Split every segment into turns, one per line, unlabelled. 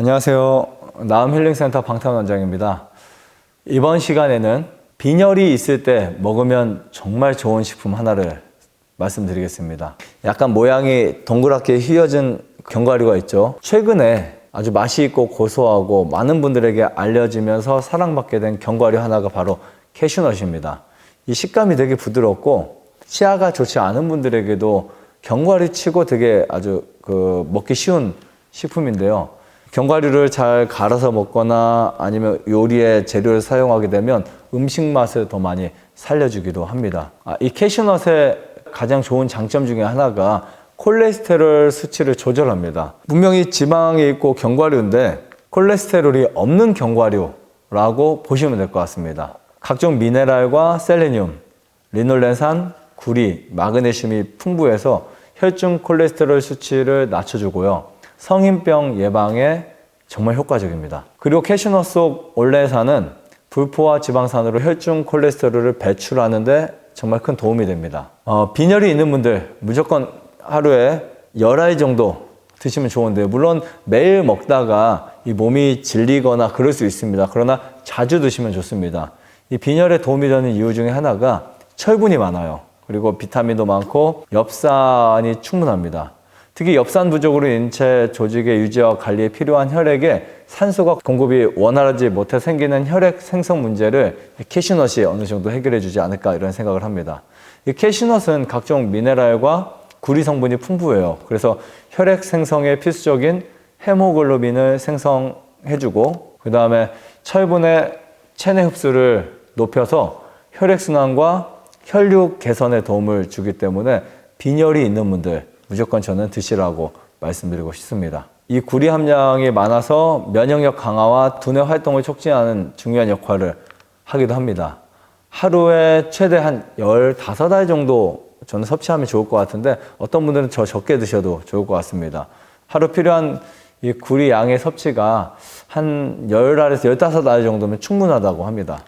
안녕하세요. 나음힐링센터 방탄원장입니다. 이번 시간에는 빈혈이 있을 때 먹으면 정말 좋은 식품 하나를 말씀드리겠습니다. 약간 모양이 동그랗게 휘어진 견과류가 있죠. 최근에 아주 맛이 있고 고소하고 많은 분들에게 알려지면서 사랑받게 된 견과류 하나가 바로 캐슈넛입니다. 이 식감이 되게 부드럽고 치아가 좋지 않은 분들에게도 견과류 치고 되게 아주 먹기 쉬운 식품인데요. 견과류를 잘 갈아서 먹거나 아니면 요리에 재료를 사용하게 되면 음식 맛을 더 많이 살려주기도 합니다. 이 캐슈넛의 가장 좋은 장점 중에 하나가 콜레스테롤 수치를 조절합니다. 분명히 지방이 있고 견과류인데 콜레스테롤이 없는 견과류라고 보시면 될 것 같습니다. 각종 미네랄과 셀레늄, 리놀렌산, 구리, 마그네슘이 풍부해서 혈중 콜레스테롤 수치를 낮춰주고요. 성인병 예방에 정말 효과적입니다. 그리고 캐슈넛 속 올레산은 불포화 지방산으로 혈중 콜레스테롤을 배출하는데 정말 큰 도움이 됩니다. 빈혈이 있는 분들 무조건 하루에 10알 정도 드시면 좋은데요. 물론 매일 먹다가 이 몸이 질리거나 그럴 수 있습니다. 그러나 자주 드시면 좋습니다. 이 빈혈에 도움이 되는 이유 중에 하나가 철분이 많아요. 그리고 비타민도 많고 엽산이 충분합니다. 특히 엽산 부족으로 인체 조직의 유지와 관리에 필요한 혈액에 산소가 공급이 원활하지 못해 생기는 혈액 생성 문제를 캐슈넛이 어느 정도 해결해 주지 않을까 이런 생각을 합니다. 이 캐슈넛은 각종 미네랄과 구리 성분이 풍부해요. 그래서 혈액 생성에 필수적인 헤모글로빈을 생성해주고 그 다음에 철분의 체내 흡수를 높여서 혈액순환과 혈류 개선에 도움을 주기 때문에 빈혈이 있는 분들 무조건 저는 드시라고 말씀드리고 싶습니다. 이 구리 함량이 많아서 면역력 강화와 두뇌 활동을 촉진하는 중요한 역할을 하기도 합니다. 하루에 최대 한 15알 정도 저는 섭취하면 좋을 것 같은데 어떤 분들은 더 적게 드셔도 좋을 것 같습니다. 하루 필요한 이 구리 양의 섭취가 한 10알에서 15알 정도면 충분하다고 합니다.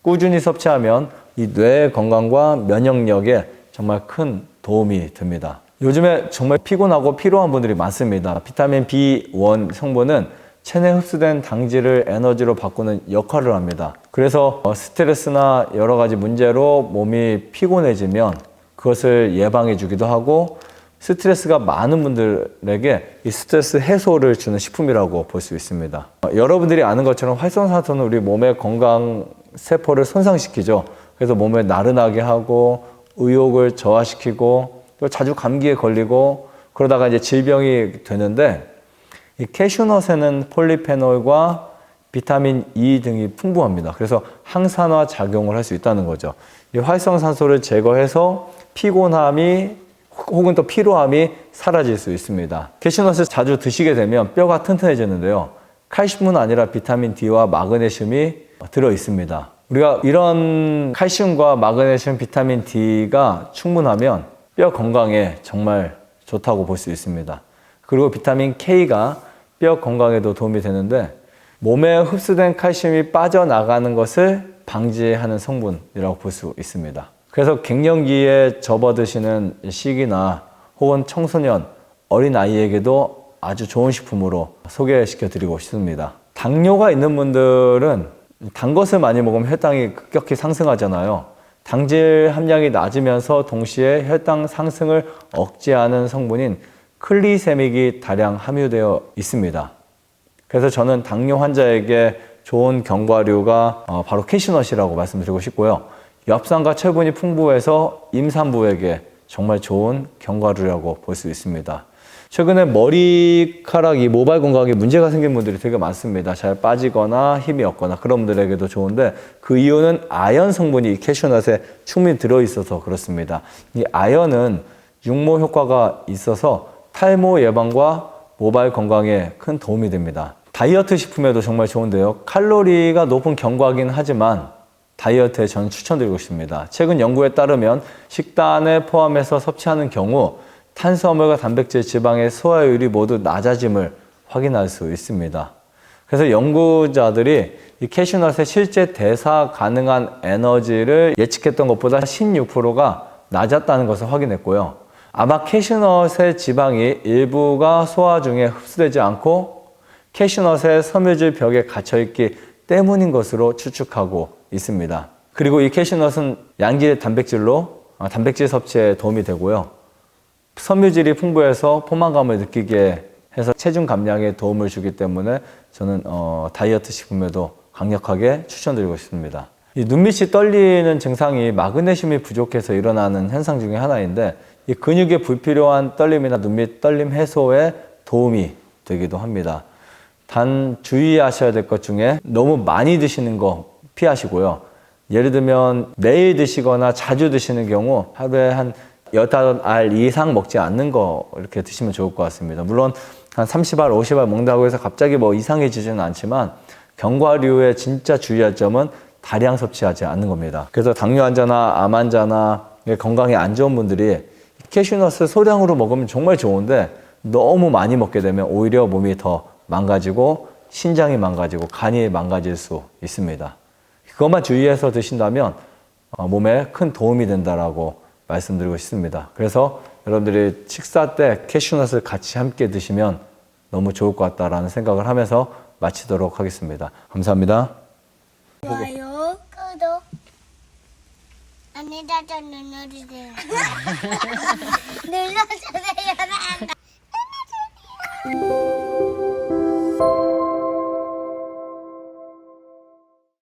꾸준히 섭취하면 이 뇌 건강과 면역력에 정말 큰 도움이 됩니다. 요즘에 정말 피곤하고 피로한 분들이 많습니다. 비타민 B1 성분은 체내 흡수된 당질을 에너지로 바꾸는 역할을 합니다. 그래서 스트레스나 여러 가지 문제로 몸이 피곤해지면 그것을 예방해 주기도 하고 스트레스가 많은 분들에게 이 스트레스 해소를 주는 식품이라고 볼 수 있습니다. 여러분들이 아는 것처럼 활성산소는 우리 몸의 건강 세포를 손상시키죠. 그래서 몸을 나른하게 하고 의욕을 저하시키고 또 자주 감기에 걸리고 그러다가 이제 질병이 되는데 이 캐슈넛에는 폴리페놀과 비타민 E 등이 풍부합니다. 그래서 항산화 작용을 할 수 있다는 거죠. 이 활성산소를 제거해서 피곤함이 혹은 또 피로함이 사라질 수 있습니다. 캐슈넛을 자주 드시게 되면 뼈가 튼튼해지는데요. 칼슘뿐 아니라 비타민 D와 마그네슘이 들어 있습니다. 우리가 이런 칼슘과 마그네슘, 비타민 D가 충분하면 뼈 건강에 정말 좋다고 볼 수 있습니다. 그리고 비타민 K가 뼈 건강에도 도움이 되는데 몸에 흡수된 칼슘이 빠져나가는 것을 방지하는 성분이라고 볼 수 있습니다. 그래서 갱년기에 접어드시는 시기나 혹은 청소년, 어린아이에게도 아주 좋은 식품으로 소개시켜 드리고 싶습니다. 당뇨가 있는 분들은 단 것을 많이 먹으면 혈당이 급격히 상승하잖아요. 당질 함량이 낮으면서 동시에 혈당 상승을 억제하는 성분인 클리세믹이 다량 함유되어 있습니다. 그래서 저는 당뇨 환자에게 좋은 견과류가 바로 캐슈넛이라고 말씀드리고 싶고요. 엽산과 철분이 풍부해서 임산부에게 정말 좋은 견과류라고 볼 수 있습니다. 최근에 머리카락, 이 모발 건강에 문제가 생긴 분들이 되게 많습니다. 잘 빠지거나 힘이 없거나 그런 분들에게도 좋은데 그 이유는 아연 성분이 캐슈넛에 충분히 들어있어서 그렇습니다. 이 아연은 육모 효과가 있어서 탈모 예방과 모발 건강에 큰 도움이 됩니다. 다이어트 식품에도 정말 좋은데요. 칼로리가 높은 견과긴 하지만 다이어트에 저는 추천드리고 싶습니다. 최근 연구에 따르면 식단에 포함해서 섭취하는 경우 탄수화물과 단백질, 지방의 소화율이 모두 낮아짐을 확인할 수 있습니다. 그래서 연구자들이 이 캐슈넛의 실제 대사 가능한 에너지를 예측했던 것보다 16%가 낮았다는 것을 확인했고요. 아마 캐슈넛의 지방이 일부가 소화 중에 흡수되지 않고 캐슈넛의 섬유질 벽에 갇혀있기 때문인 것으로 추측하고 있습니다. 그리고 이 캐슈넛은 양질의 단백질로 단백질 섭취에 도움이 되고요. 섬유질이 풍부해서 포만감을 느끼게 해서 체중 감량에 도움을 주기 때문에 저는 다이어트 식품에도 강력하게 추천드리고 싶습니다. 이 눈밑이 떨리는 증상이 마그네슘이 부족해서 일어나는 현상 중에 하나인데 이 근육에 불필요한 떨림이나 눈밑 떨림 해소에 도움이 되기도 합니다. 단 주의하셔야 될 것 중에 너무 많이 드시는 거 피하시고요. 예를 들면 매일 드시거나 자주 드시는 경우 하루에 한 15알 이상 먹지 않는 거 이렇게 드시면 좋을 것 같습니다. 물론 한 30알, 50알 먹는다고 해서 갑자기 뭐 이상해지지는 않지만 견과류에 진짜 주의할 점은 다량 섭취하지 않는 겁니다. 그래서 당뇨 환자나 암 환자나 건강에 안 좋은 분들이 캐슈넛을 소량으로 먹으면 정말 좋은데 너무 많이 먹게 되면 오히려 몸이 더 망가지고 신장이 망가지고 간이 망가질 수 있습니다. 그것만 주의해서 드신다면 몸에 큰 도움이 된다라고 말씀드리고 싶습니다. 그래서 여러분들이 식사 때 캐슈넛을 같이 함께 드시면 너무 좋을 것 같다라는 생각을 하면서 마치도록 하겠습니다. 감사합니다.
좋아요, 구독, 안내자자 눌러주세요. 눌러주세요.